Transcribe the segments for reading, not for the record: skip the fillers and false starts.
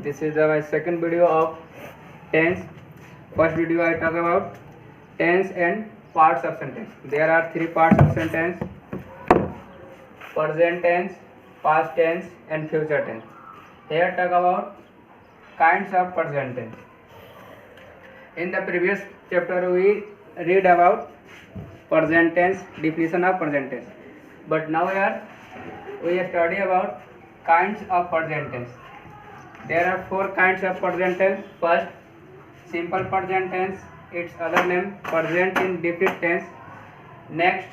This is my second video of tense. First video I talk about tense and parts of sentence. There are three parts of sentence: present tense, past tense, and future tense. Here talk about kinds of present tense. In the previous chapter we read about present tense, definition of present tense. But now here we study about kinds of present tense. There are four kinds of present tense. First, simple present tense, its other name present indefinite tense. Next,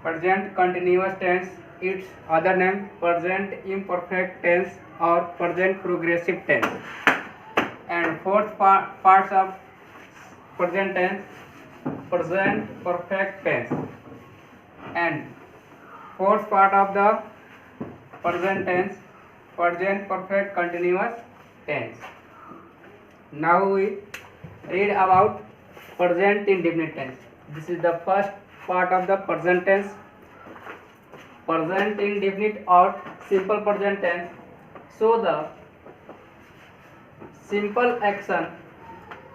present continuous tense, its other name present imperfect tense or present progressive tense. And fourth parts of present tense, present perfect tense. And fourth part of the present tense, present perfect continuous tense. Now we read about present indefinite tense. This is the first part of the present tense. Present indefinite or simple present tense show the simple action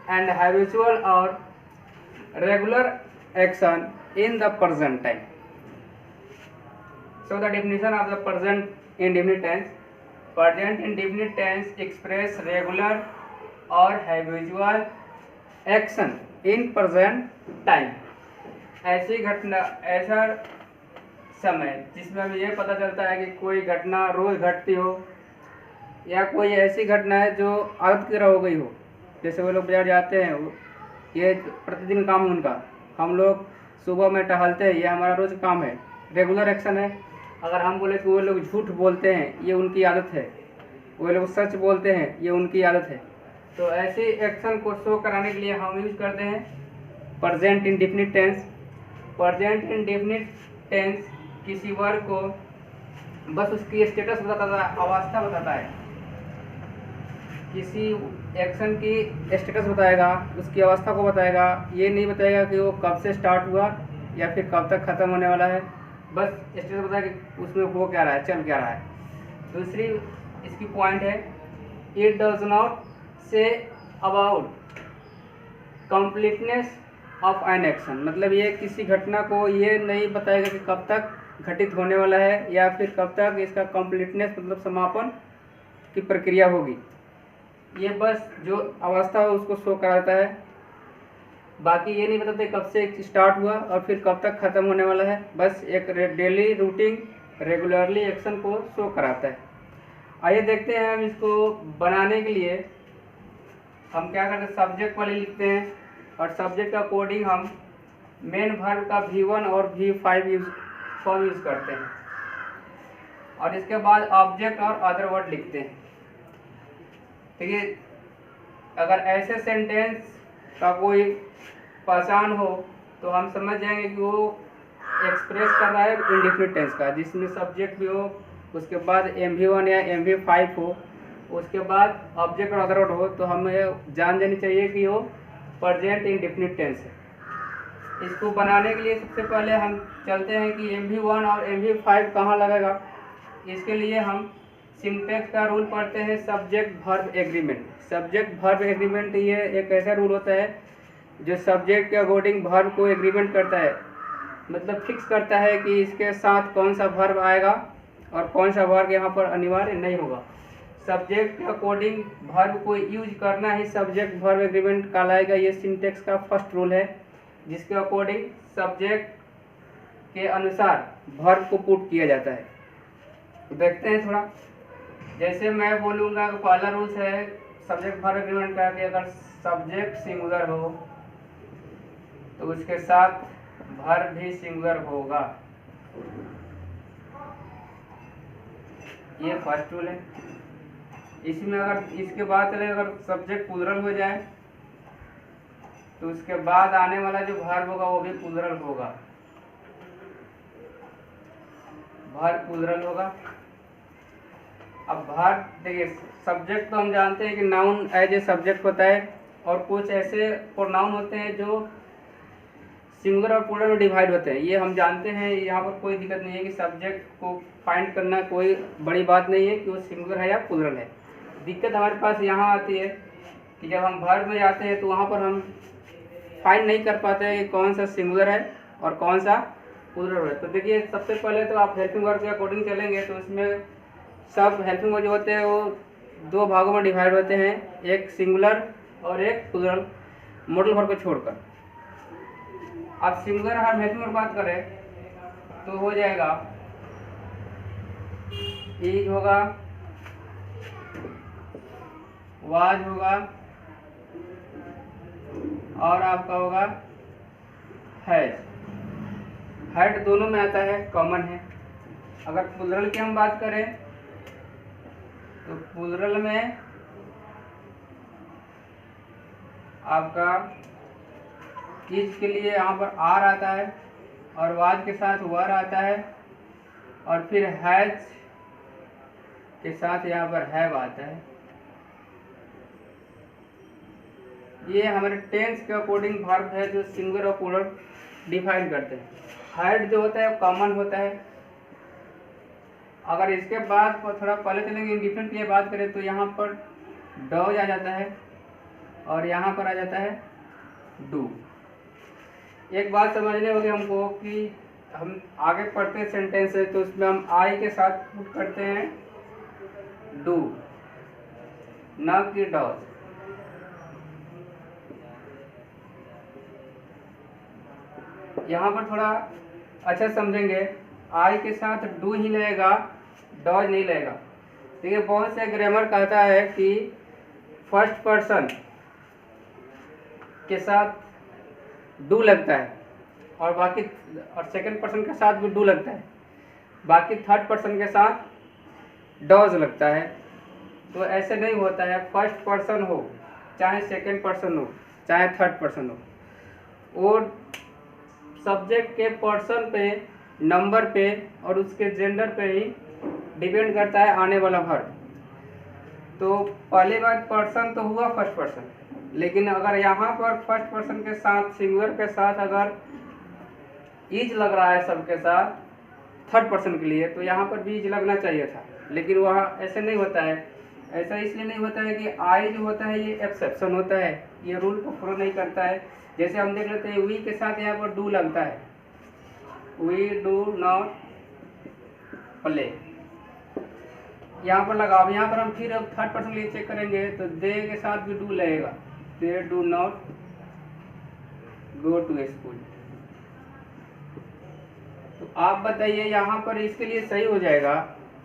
and habitual or regular action in the present time. So the definition of the present indefinite tense: present indefinite tense express regular or habitual action in present time. ऐसी घटना, ऐसा समय जिसमें हमें यह पता चलता है कि कोई घटना रोज घटती हो या कोई ऐसी घटना है जो आदत की तरह हो गई हो। जैसे वो लोग बाजार जाते हैं, ये प्रतिदिन काम है उनका। हम लोग सुबह में टहलते हैं, ये हमारा रोज काम है, रेगुलर एक्शन है। अगर हम बोले कि वो लोग झूठ बोलते हैं, ये उनकी आदत है। वो लोग सच बोलते हैं, ये उनकी आदत है। तो ऐसे एक्शन को शो कराने के लिए हम यूज करते हैं present indefinite tense. Present indefinite tense किसी वर्ग को बस उसकी स्टेटस बताता है, अवस्था बताता है। किसी एक्शन की स्टेटस बताएगा, उसकी अवस्था को बताएगा। ये नहीं बताएगा कि वो कब से स्टार्ट हुआ या फिर कब तक ख़त्म होने वाला है। बस स्टेटस बताएगा कि उसमें हो क्या रहा है, चल क्या रहा है। दूसरी इसकी पॉइंट है, it does not say about completeness of an action. मतलब ये किसी घटना को ये नहीं बताएगा कि कब तक घटित होने वाला है या फिर कब तक इसका कंप्लीटनेस मतलब समापन की प्रक्रिया होगी। ये बस जो अवस्था है उसको शो कराता है। बाकी ये नहीं बताते कब से स्टार्ट हुआ और फिर कब तक ख़त्म होने वाला है। बस एक डेली रूटीन रेगुलरली एक्शन को शो कराता है। आइए देखते हैं, हम इसको बनाने के लिए हम क्या करते हैं, सब्जेक्ट वाले लिखते हैं और सब्जेक्ट का कोडिंग हम मेन वर्ब का V1 और V5 फॉर्म यूज़ करते हैं। और इसके बाद ऑब्जेक्ट और अदर वर्ड लिखते हैं। ठीक है, अगर ऐसे सेंटेंस का कोई पहचान हो तो हम समझ जाएंगे कि वो एक्सप्रेस कर रहा है इंडेफिनिट टेंस का, जिसमें सब्जेक्ट भी हो, उसके बाद MV1 या MV5 हो, उसके बाद ऑब्जेक्ट और अदर वर्ड हो, तो हमें जान जानी चाहिए कि वो प्रेजेंट इंडेफिनिट टेंस है। इसको बनाने के लिए सबसे पहले हम चलते हैं कि MV1 और MV5 कहाँ लगेगा। इसके लिए हम सिंटैक्स का रूल पढ़ते हैं, subject verb agreement. Subject verb agreement ये एक ऐसा रूल होता है जो सब्जेक्ट के अकॉर्डिंग वर्ब को एग्रीमेंट करता है। मतलब फिक्स करता है कि इसके साथ कौन सा वर्ब आएगा और कौन सा वर्ब यहाँ पर अनिवार्य नहीं होगा। सब्जेक्ट के अकॉर्डिंग वर्ब को यूज करना ही सब्जेक्ट वर्ब एग्रीमेंट कहलाएगा। ये सिंटैक्स का फर्स्ट रूल है, जिसके अकॉर्डिंग सब्जेक्ट के अनुसार वर्ब को पुट किया जाता है। देखते हैं थोड़ा। जैसे मैं बोलूँगा कि पहला रूल्स है सब्जेक्ट वर्ब एग्रीमेंट का कि अगर सब्जेक्ट सिंगुलर हो तो उसके साथ वर्ब भी सिंगुलर होगा। ये फर्स्ट रूल है। इसमें अगर इसके बाद चले, अगर सब्जेक्ट प्लूरल हो जाए तो उसके बाद आने वाला जो वर्ब होगा वो भी प्लूरल होगा, वर्ब प्लूरल होगा। अब वर्ब देखिए, सब्जेक्ट तो हम जानते हैं कि नाउन एज ए सब्जेक्ट होता है और कुछ ऐसे प्रोनाउन होते हैं जो सिंगुलर और प्लूरल में डिवाइड होते हैं, ये हम जानते हैं। यहाँ पर कोई दिक्कत नहीं है कि सब्जेक्ट को फाइंड करना कोई बड़ी बात नहीं है कि वो सिंगुलर है या प्लूरल है। दिक्कत हमारे पास यहाँ आती है कि जब हम वर्ब में जाते हैं तो वहाँ पर हम फाइंड नहीं कर पाते हैं कि कौन सा सिंगुलर है और कौन सा प्लूरल है। तो देखिए सबसे पहले तो आप हेल्पिंग वर्ब के अकॉर्डिंग चलेंगे तो इसमें सब हेल्पिंग वर्ब जो होते हैं वो दो भागों में डिवाइड होते हैं, एक सिंगुलर और एक प्लूरल, मॉडल वर्ब को छोड़कर। अब सिंगुलर हम हेल्पिंग वर्ब बात करें तो हो जाएगा इज होगा, वाज होगा और आपका होगा हैज। हैड दोनों में आता है, कॉमन है। अगर प्लूरल की हम बात करें तो प्लूरल में आपका इज के लिए यहाँ पर आर आता है और वाज के साथ वर आता है और फिर हैज के साथ यहाँ पर हैव आता है। ये हमारे टेंस के अकॉर्डिंग वर्ब है जो सिंगुलर और प्लूरल डिफाइन करते हैं। हैड जो होता है कॉमन होता है। अगर इसके बाद थोड़ा पहले चलेंगे इंडिफरेंट के लिए बात करें तो यहाँ पर डज आ जाता है और यहाँ पर आ जाता है डू। एक बात समझने होगी हमको कि हम आगे पढ़ते हैं सेंटेंस है तो उसमें हम आई के साथ पुट करते हैं डू, न कि डज। यहाँ पर थोड़ा अच्छा समझेंगे, आई के साथ डू ही लगेगा, डज नहीं लगेगा। देखिए बहुत से ग्रामर कहता है कि फर्स्ट पर्सन के साथ डू लगता है और बाकी और सेकंड पर्सन के साथ भी डू लगता है, बाकी थर्ड पर्सन के साथ डज लगता है। तो ऐसे नहीं होता है। फर्स्ट पर्सन हो चाहे सेकंड पर्सन हो चाहे थर्ड पर्सन हो, वो सब्जेक्ट के पर्सन पे, नंबर पे और उसके जेंडर पे ही डिपेंड करता है आने वाला वर्ब। तो पहली बार पर्सन तो हुआ फर्स्ट पर्सन, लेकिन अगर यहाँ पर फर्स्ट पर्सन के साथ सिंगुलर के साथ अगर इज लग रहा है सबके साथ थर्ड पर्सन के लिए तो यहाँ पर भी इज लगना चाहिए था, लेकिन वहाँ ऐसे नहीं होता है। ऐसा इसलिए नहीं होता है कि आई जो होता है ये एक्सेप्शन होता है, ये रूल को फॉलो नहीं करता है। जैसे हम देख लेते हैं वी के साथ यहाँ पर डू लगता है, वी डू नॉट प्ले, यहाँ पर लगा। अब यहाँ पर हम फिर अब थर्ड पर्सन के लिए चेक करेंगे तो दे के साथ भी डू लगेगा, they do not go to school. तो आप बताइए यहाँ पर इसके लिए सही हो जाएगा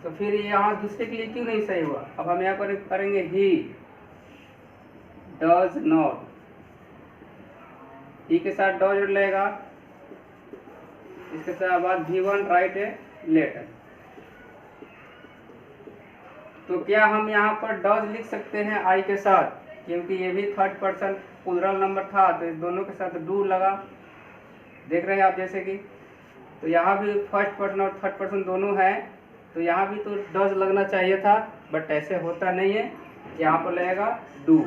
तो फिर यहाँ दूसरे के लिए क्यों नहीं सही हुआ। अब हम यहाँ पर करेंगे ही डज नॉट, ही के साथ डज लगेगा, इसके साथ बाद V1 राइट ए लेटर। तो क्या हम यहाँ पर डज लिख सकते हैं आई के साथ, क्योंकि ये भी थर्ड पर्सन प्लूरल नंबर था तो इस दोनों के साथ डू लगा, देख रहे हैं आप जैसे कि। तो यहाँ भी फर्स्ट पर्सन और थर्ड पर्सन दोनों है तो यहाँ भी तो डज लगना चाहिए था, बट ऐसे होता नहीं है। यहाँ पर लगेगा do,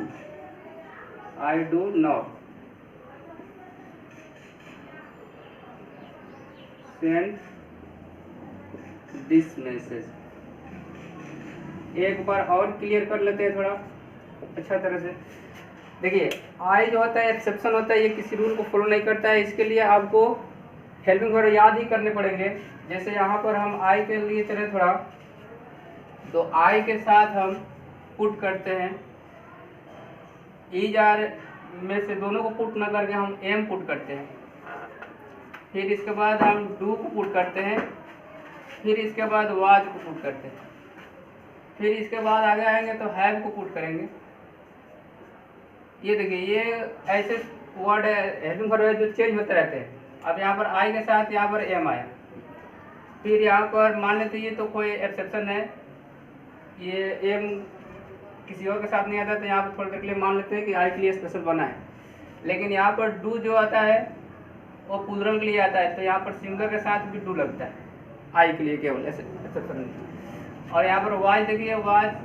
I do not send this message. एक बार और क्लियर कर लेते हैं थोड़ा अच्छा तरह से। देखिए आई जो होता है एक्सेप्शन होता है, ये किसी रूल को फॉलो नहीं करता है। इसके लिए आपको हेल्पिंग वर्ब याद ही करने पड़ेंगे। जैसे यहाँ पर हम आई के लिए चले थोड़ा, तो आई के साथ हम पुट करते हैं इज आर में से दोनों को पुट न करके हम एम पुट करते हैं, फिर इसके बाद हम डू को पुट करते हैं, फिर इसके बाद वाज को पुट करते हैं, फिर इसके बाद आगे आएंगे तो हैव को पुट करेंगे। ये देखिए ये ऐसे वर्ड है हेल्पिंग वर्ब जो चेंज होते रहते हैं। अब यहाँ पर आई के साथ यहाँ पर एम आया, फिर यहाँ पर मान लेते ये तो कोई एक्सेप्शन है, ये एम किसी और के साथ नहीं आता तो यहाँ पर थोड़ी देर के लिए मान लेते हैं कि आई के लिए स्पेशल बना है। लेकिन यहाँ पर डू जो आता है वो प्लूरल के लिए आता है, तो यहाँ पर सिंगुलर के साथ भी डू लगता है आई के लिए, केवल एक्सेप्शन नहीं। और यहाँ पर वाज देखिए, वाज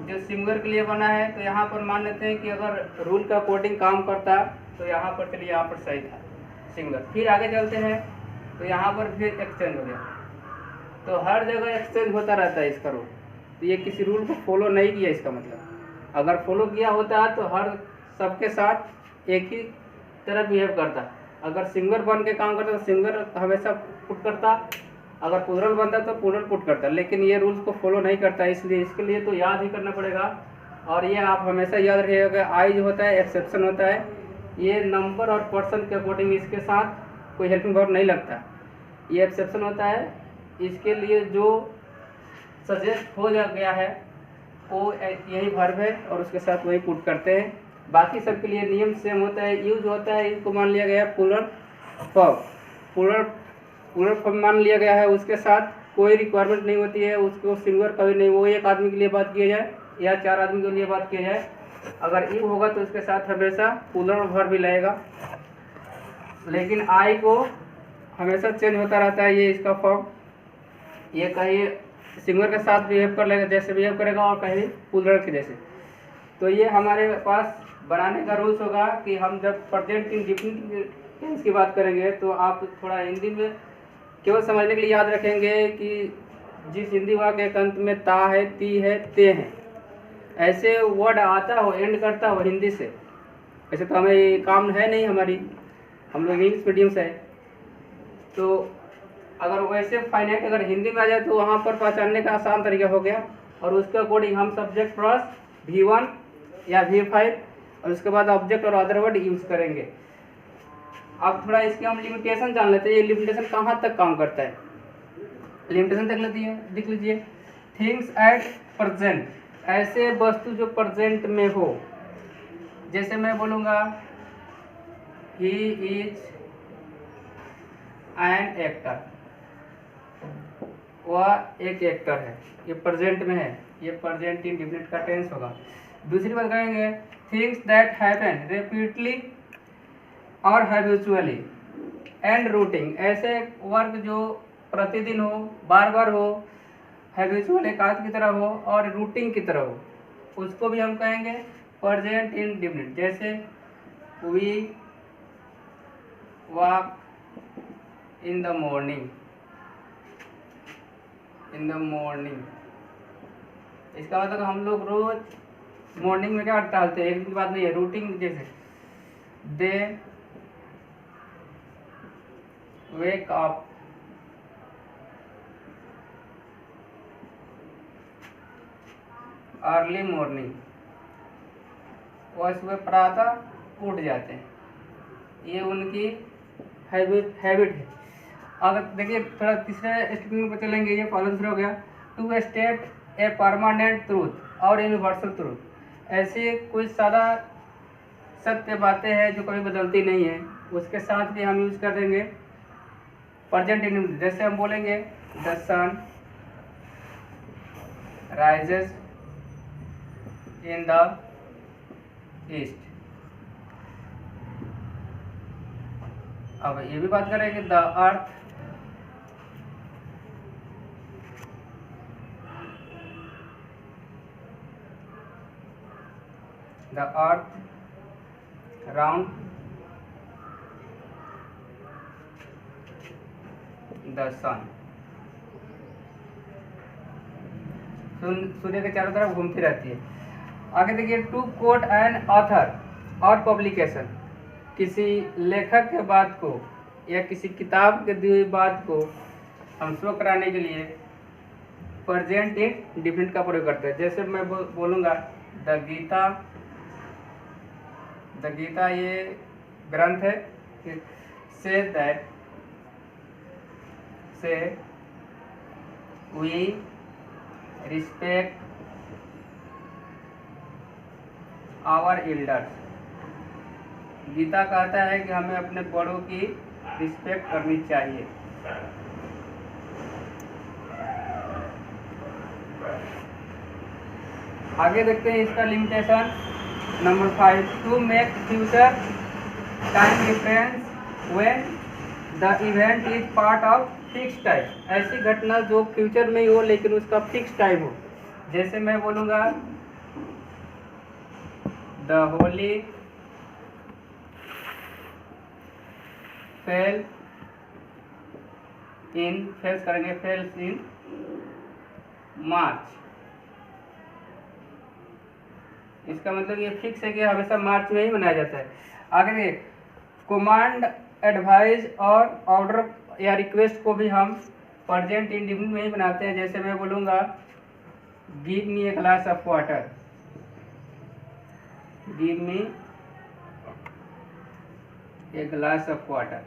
जो सिंगुलर के लिए बना है तो यहाँ पर मान लेते हैं कि अगर रूल का अकॉर्डिंग काम करता तो यहाँ पर चलिए यहाँ पर सही था सिंगुलर। फिर आगे चलते हैं तो यहाँ पर फिर एक्सचेंज हो गया। तो हर जगह एक्सचेंज होता रहता है इसका रूल, तो ये किसी रूल को फॉलो नहीं किया इसका मतलब। अगर फॉलो किया होता है तो हर सबके साथ एक ही तरह बिहेव करता। अगर सिंगर बन के काम करता तो सिंगर हमेशा पुट करता, अगर प्लूरल बनता तो प्लूरल पुट करता, लेकिन ये रूल्स को फॉलो नहीं करता, इसलिए इसके लिए तो याद ही करना पड़ेगा। और ये आप हमेशा याद रखिएगा, आई जो होता है एक्सेप्शन होता है, ये नंबर और पर्सन के अकॉर्डिंग इसके साथ कोई हेल्पिंग वर्ब नहीं लगता, ये एक्सेप्शन होता है। इसके लिए जो सजेस्ट हो जा गया है वो यही वर्ब है और उसके साथ वही पुट करते हैं। बाकी सबके लिए नियम सेम होता है। यूज होता है, इसको मान लिया गया है प्लूरल फॉर्म, प्लूरल फॉर्म मान लिया गया है, उसके साथ कोई रिक्वायरमेंट नहीं होती है उसको सिंगुलर कभी नहीं, वो एक आदमी के लिए बात किया जाए या 4 आदमी के लिए बात किया जाए। अगर इव होगा तो उसके साथ हमेशा प्लूरल वर्ब भी लगेगा, लेकिन आई को हमेशा चेंज होता रहता है। ये इसका फॉर्म, ये कहीं सिंगुलर के साथ बिहेव कर लेगा जैसे बिहेव करेगा और कहीं प्लूरल के जैसे। तो ये हमारे पास बनाने का रूल्स होगा कि हम जब प्रेजेंट इंडेफिनिट टेंस की बात करेंगे तो आप थोड़ा हिंदी में केवल समझने के लिए याद रखेंगे कि जिस हिंदी वाक्य के अंत में ता है, ती है, ते हैं, ऐसे वर्ड आता हो, एंड करता हो हिंदी से। ऐसे तो हमें ये काम है नहीं, हमारी हम लोग इंग्लिश मीडियम से है, तो अगर वैसे फाइनाइट अगर हिंदी में आ जाए तो वहाँ पर पहचानने का आसान तरीका हो गया। और उसके अकॉर्डिंग हम सब्जेक्ट प्लस V1 या V5 और उसके बाद ऑब्जेक्ट और अदर वर्ड यूज करेंगे। अब थोड़ा इसके हम लिमिटेशन जान लेते हैं, ये लिमिटेशन कहाँ तक काम करता है। लिमिटेशन देख लीजिए, थिंग्स एट प्रेजेंट, ऐसे वस्तु जो प्रेजेंट में हो। जैसे मैं बोलूँगा ही इज एन एक्टर, वह एक एक्टर है, ये प्रेजेंट में है, ये प्रेजेंट इंडेफिनिट का टेंस होगा। दूसरी बात करेंगे, थिंग्स दैट हैपन रिपीटली और हैबिचुअली एंड रूटिंग, ऐसे वर्क जो प्रतिदिन हो, बार बार हो, हैबिचुअल एक आदत की तरह हो और रूटिंग की तरह हो, उसको भी हम कहेंगे प्रेजेंट इंडेफिनिट। जैसे we walk in the morning, in the morning, इसका मतलब हम लोग रोज मॉर्निंग में क्या टालते हैं, एक दिन की बात नहीं है, रूटीन। जैसे दे वेक अप अर्ली मॉर्निंग, वह सुबह प्रातः उठ जाते हैं, ये उनकी हैबिट है। अगर देखिए थोड़ा तीसरे स्टेटमेंट पर चलेंगे, ये फॉलो हो गया, to state a permanent truth और यूनिवर्सल ट्रूथ, ऐसी कुछ सादा सत्य बातें हैं जो कभी बदलती नहीं है, उसके साथ भी हम यूज कर देंगे प्रेजेंट इंडेफिनिट। जैसे हम बोलेंगे the sun rises in the east. अब ये भी बात करेंगे the earth round the sun, सूर्य के चारों तरफ घूमती रहती है। आगे देखिए, टू कोट एन ऑथर और पब्लिकेशन, किसी लेखक के बात को या किसी किताब के दी हुई बात को हम शो कराने के लिए प्रेजेंट इंडेफिनिट का प्रयोग करते हैं। जैसे मैं बोलूँगा द गीता, द गीता ये ग्रंथ है, say that, say we respect our elders, Gita कहता है कि हमें अपने बड़ों की रिस्पेक्ट करनी चाहिए। आगे देखते हैं इसका limitation number 5, to make future time difference when the event is part of fix time, ऐसी घटना जो फ्यूचर में ही हो लेकिन उसका फिक्स टाइम हो। जैसे मैं बोलूँगा the Holi fail in, fails करेंगे फेल्स इन मार्च, इसका मतलब ये फिक्स है कि हमेशा मार्च में ही मनाया जाता है। आगे देखिए, कमांड, एडवाइस और ऑर्डर या रिक्वेस्ट को भी हम प्रेजेंट इंडिफिनिट में ही बनाते हैं। जैसे मैं बोलूँगा give me a glass of water, give me a glass of water.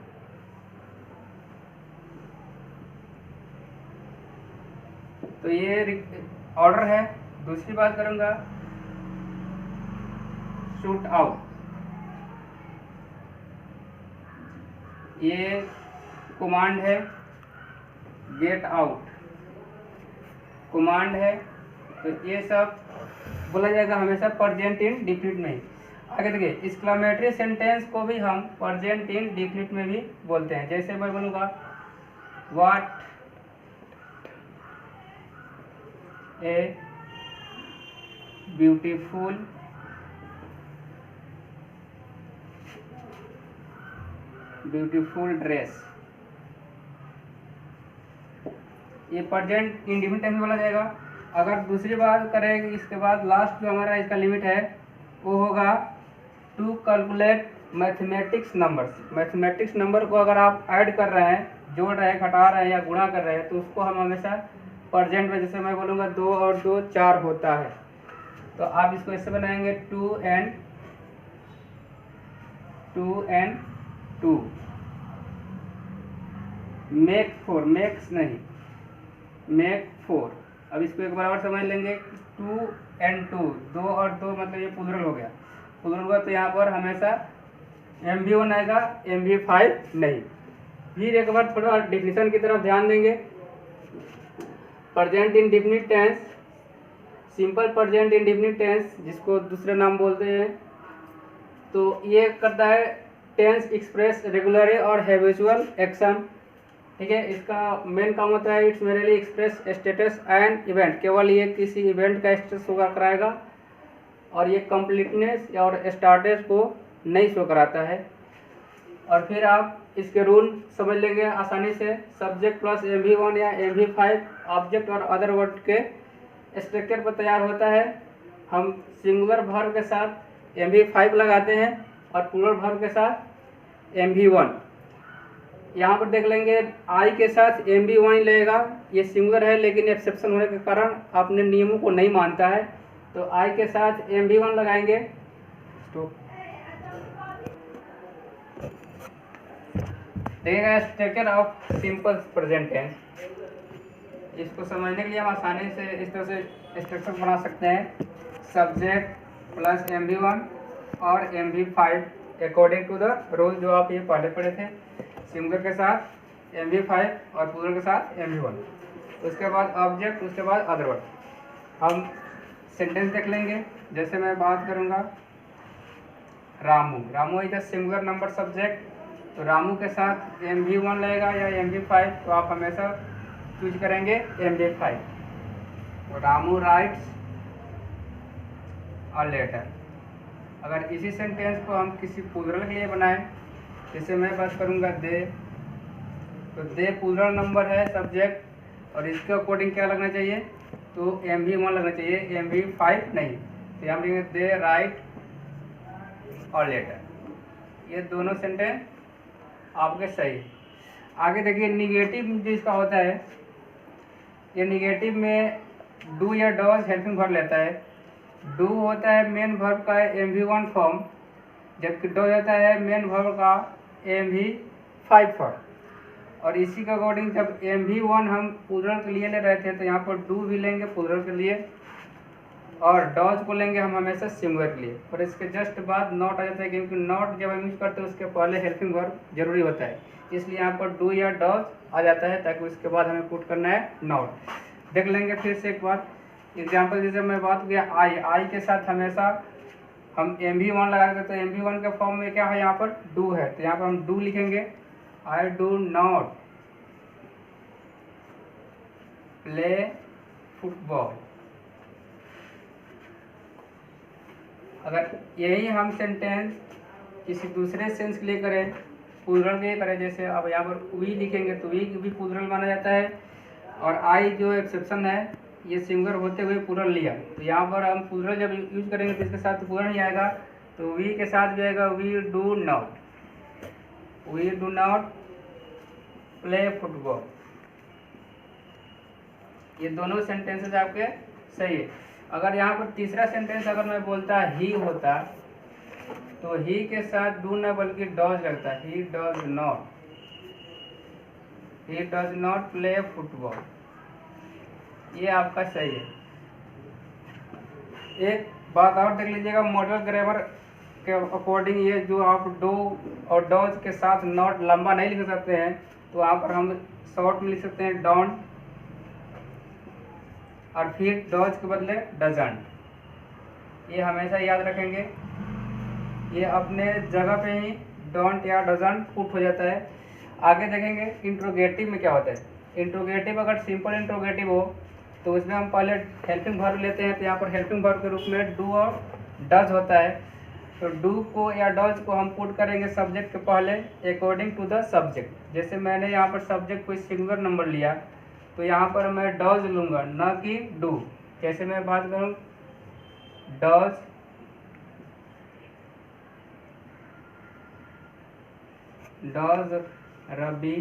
तो ये ऑर्डर है। दूसरी बात करूँगा शूट आउट, ये कमांड है। गेट आउट कमांड है। तो ये सब बोला जाएगा हमेशा प्रेजेंट इंडिफिनिट में ही। आगे देखिए, एक्सक्लेमेटरी सेंटेंस को भी हम प्रेजेंट इंडिफिनिट में भी बोलते हैं। जैसे मैं बोलूँगा व्हाट ए ब्यूटीफुल ड्रेस, ये प्रेजेंट इंडिफिनिट में बोला जाएगा। अगर दूसरी बात करें कि इसके बाद लास्ट जो हमारा इसका लिमिट है वो होगा to calculate mathematics numbers. Mathematics number को अगर आप ऐड कर रहे हैं, जोड़ रहे हैं, घटा रहे हैं या गुणा कर रहे हैं, तो उसको हम हमेशा प्रेजेंट में, जैसे मैं बोलूँगा 2 और 2 4 होता है, तो आप इसको ऐसे बनाएंगे 2 and 2 मेक 4, मेक्स नहीं, मेक 4। अब इसको एक बार और समझ लेंगे, 2 and 2, 2 और 2 मतलब ये प्लूरल हो गया। प्लूरल हुआ तो यहाँ पर हमेशा MV1 आएगा, MV5 नहीं। फिर एक बार थोड़ा डिफिनीशन की तरफ ध्यान देंगे। Present indefinite tense, simple present indefinite tense जिसको दूसरे नाम बोलते हैं, तो ये करता है टेंस एक्सप्रेस रेगुलर और हैबिचुअल एक्शन। ठीक है, इसका मेन काम होता है it's mainly express status and event, केवल ये किसी इवेंट का स्टेटस शो कराएगा और ये कंप्लीटनेस और स्टार्टेज को नहीं शो कराता है। और फिर आप इसके रूल समझ लेंगे आसानी से। सब्जेक्ट प्लस MV1 या MV5 ऑब्जेक्ट और अदर वर्ड के स्ट्रक्चर पर तैयार होता है। हम सिंगुलर वर्ब के साथ MV5 लगाते हैं और प्लूरल वर्ब के साथ MV1। यहाँ पर देख लेंगे आई के साथ MV1 ही लगेगा। ये सिंगुलर है लेकिन एक्सेप्शन होने के कारण अपने नियमों को नहीं मानता है, तो आई के साथ MV1 लगाएंगे। तो देखिएगा structure of simple present tense. इसको समझने के लिए हम आसानी से इस तरह से स्ट्रक्चर बना सकते हैं। सब्जेक्ट प्लस MV1 और MV5 according to the rule जो आप ये पहले पढ़े थे। सिंगुलर के साथ MV5 और प्लूरल के साथ MV1। उसके बाद ऑब्जेक्ट, उसके बाद अदर वर्ड। हम सेंटेंस देख लेंगे। जैसे मैं बात करूँगा Ramu, Ramu is the singular number subject, तो रामू के साथ MV1 लगेगा या MV5, तो आप हमेशा चूज करेंगे MV5। तो रामू राइट्स अ लेटर। अगर इसी सेंटेंस को हम किसी प्लूरल के लिए बनाएं, जैसे मैं बात करूंगा दे, तो दे प्लूरल नंबर है सब्जेक्ट और इसके अकॉर्डिंग क्या लगना चाहिए, तो MV1 लगना चाहिए, MV5 नहीं। तो यहाँ लिखेंगे दे राइट और लेटर। ये दोनों सेंटेंस आपके सही। आगे देखिए निगेटिव जो इसका होता है, ये निगेटिव में डू या डॉज हेल्पिंग वर्ब लेता है। डू होता है मेन वर्ब का MV1 फॉर्म, जबकि डॉज होता है मेन वर्ब का MV5 फॉर्म। और इसी के अकॉर्डिंग जब MV1 हम प्लूरल के लिए ले रहे थे, तो यहाँ पर डू भी लेंगे प्लूरल के लिए और डॉज को लेंगे हम हमेशा सिंगुलर के लिए। और इसके जस्ट बाद नॉट आ जाता है, क्योंकि नॉट जब हम यूज करते हैं उसके पहले हेल्पिंग वर्ब जरूरी होता है, इसलिए यहाँ पर डू या डॉज आ जाता है, ताकि उसके बाद हमें पुट करना है नॉट। देख लेंगे फिर से एक बार एग्जाम्पल। जैसे मैं बात किया आई, आई के साथ हमेशा हम MV1 लगा देते, तो MV1 के फॉर्म में क्या है, यहाँ पर डू है, तो यहाँ पर हम डू लिखेंगे। I do not play football. अगर यही हम सेंटेंस किसी दूसरे सेंस के लिए करें, प्लूरल के लिए करें, जैसे अब यहाँ पर वी लिखेंगे, तो वी भी प्लूरल माना जाता है। और आई जो एक्सेप्शन है, ये सिंगुलर होते हुए प्लूरल लिया, तो यहाँ पर हम प्लूरल जब यूज करेंगे तो इसके साथ प्लूरल नहीं आएगा, तो वी के साथ भी आएगा we do not play football. ये दोनों सेंटेंसेस आपके सही है। अगर यहाँ पर तीसरा सेंटेंस अगर मैं बोलता ही होता तो ही के साथ डू ना बल्कि डॉज लगता, he does not play football. ये आपका सही है। एक बात और देख लीजिएगा, मॉडल ग्रामर के अकॉर्डिंग ये जो आप डू और डॉज के साथ नॉट लंबा नहीं लिख सकते हैं, तो वहाँ पर हम शॉर्ट में लिख सकते हैं डोंट, और फिर डॉज के बदले डजंट। ये हमेशा याद रखेंगे, ये अपने जगह पे ही डोंट या डजंट पुट हो जाता है। आगे देखेंगे इंट्रोगेटिव में क्या होता है। इंट्रोगेटिव अगर सिंपल इंट्रोगेटिव हो तो उसमें हम पहले हेल्पिंग वर्ब लेते हैं, तो यहाँ पर हेल्पिंग वर्ब के रूप में डू और डज होता है। तो डू को या डज को हम पुट करेंगे सब्जेक्ट के पहले अकॉर्डिंग टू द सब्जेक्ट। जैसे मैंने यहाँ पर सब्जेक्ट कोई सिंगुलर नंबर लिया तो यहाँ पर मैं डज लूँगा, न कि डू। जैसे मैं बात करूँ डज रवि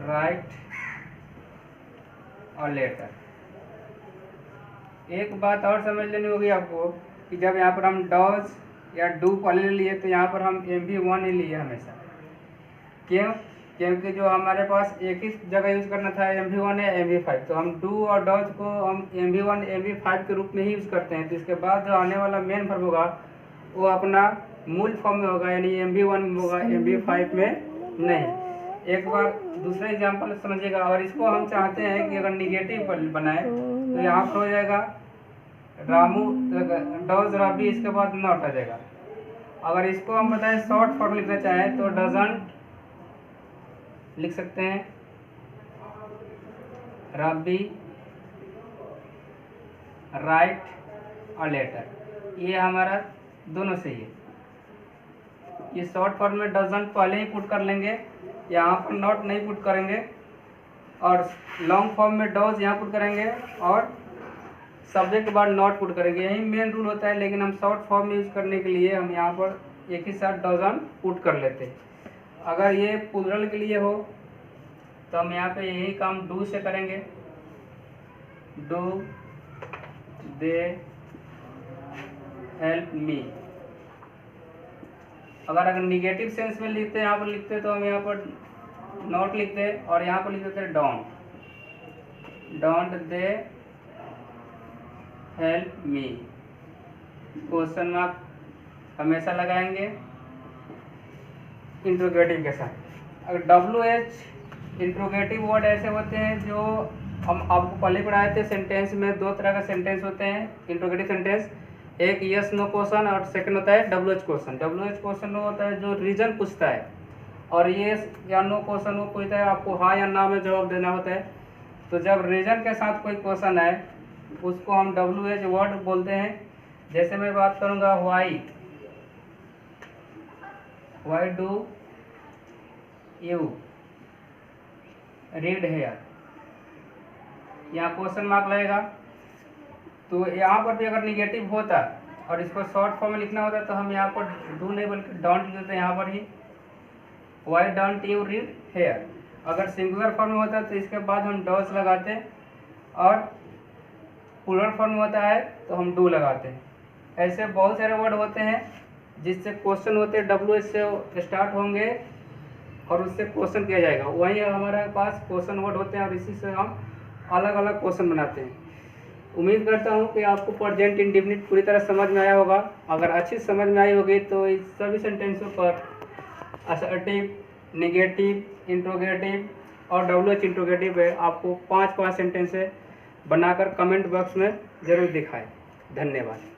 राइट और लेटर। एक बात और समझ लेनी होगी आपको कि जब यहाँ पर हम डज या डू पहले लिए तो यहाँ पर हम MV1 ही लिए हमेशा। क्यों? क्योंकि जो हमारे पास एक ही जगह यूज़ करना था MV1 या MV5, तो हम डू और डज को हम MV1 MV5 के रूप में ही यूज़ करते हैं। तो इसके बाद जो आने वाला मेन वर्ब होगा वो अपना मूल फॉर्म में होगा, यानी MV1 में होगा, MV5 में नहीं। एक बार दूसरा एग्जांपल समझिएगा। अगर इसको हम चाहते हैं कि अगर निगेटिव बनाए तो यहाँ पर हो जाएगा रामू डज रवि, इसके बाद नॉट आ जाएगा। अगर इसको हम बताएं शॉर्ट फॉर्म लिखना चाहें तो डजंट लिख सकते हैं, रवि राइट और लेटर। ये हमारा दोनों सही है। ये शॉर्ट फॉर्म में डजंट पहले ही पुट कर लेंगे, यहाँ पर नॉट नहीं पुट करेंगे, और लॉन्ग फॉर्म में डॉज यहाँ पुट करेंगे और सब्जेक्ट के बाद नॉट पुट करेंगे। यही मेन रूल होता है, लेकिन हम शॉर्ट फॉर्म में यूज़ करने के लिए हम यहाँ पर एक ही साथ डजंट पुट कर लेते हैं। अगर ये प्लूरल के लिए हो तो हम यहाँ पे यही काम डू से करेंगे, डू दे हेल्प मी। अगर निगेटिव सेंस में लिखते हैं, यहाँ पर लिखते तो हम यहाँ पर नॉट लिखते और यहाँ पर लिख देते don't they help me. Question mark हमेशा लगाएंगे इंट्रोगेटिव के साथ। अगर WH इंट्रोगेटिव वर्ड ऐसे होते हैं जो हम आपको पहले पढ़ाए थे। सेंटेंस में दो तरह का सेंटेंस होते हैं इंट्रोगेटिव सेंटेंस, एक यस नो क्वेश्चन और सेकंड होता है WH क्वेश्चन। WH क्वेश्चन वो होता है जो रीजन पूछता है, और यस या नो क्वेश्चन वो पूछता है आपको हाँ या ना में जवाब देना होता है। तो जब रीजन के साथ कोई क्वेश्चन है उसको हम WH वर्ड बोलते हैं। जैसे मैं बात करूँगा why do you read here, यहाँ क्वेश्चन मार्क लगेगा। तो यहाँ पर भी अगर निगेटिव होता और इसको शॉर्ट फॉर्म में लिखना होता तो हम यहाँ पर डू नहीं बल्कि डोंट लिख देते यहाँ पर ही, why don't you read here. अगर सिंगुलर फॉर्म में होता तो इसके बाद हम डॉज लगाते, और प्लूरल फॉर्म में होता है तो हम डू लगाते हैं। ऐसे बहुत सारे वर्ड होते हैं जिससे क्वेश्चन होते हैं, WH से स्टार्ट होंगे और उससे क्वेश्चन किया जाएगा। वहीं हमारे पास क्वेश्चन वर्ड होते हैं और इसी से हम अलग अलग क्वेश्चन बनाते हैं। उम्मीद करता हूँ कि आपको प्रेजेंट इंडेफिनिट पूरी तरह समझ में आया होगा। अगर अच्छी समझ में आई होगी तो इस सभी सेंटेंसों पर असर्टिव, नेगेटिव, इंट्रोगेटिव और WH इंट्रोगेटिव है आपको 5 सेंटेंस बनाकर कमेंट बॉक्स में ज़रूर दिखाएं। धन्यवाद।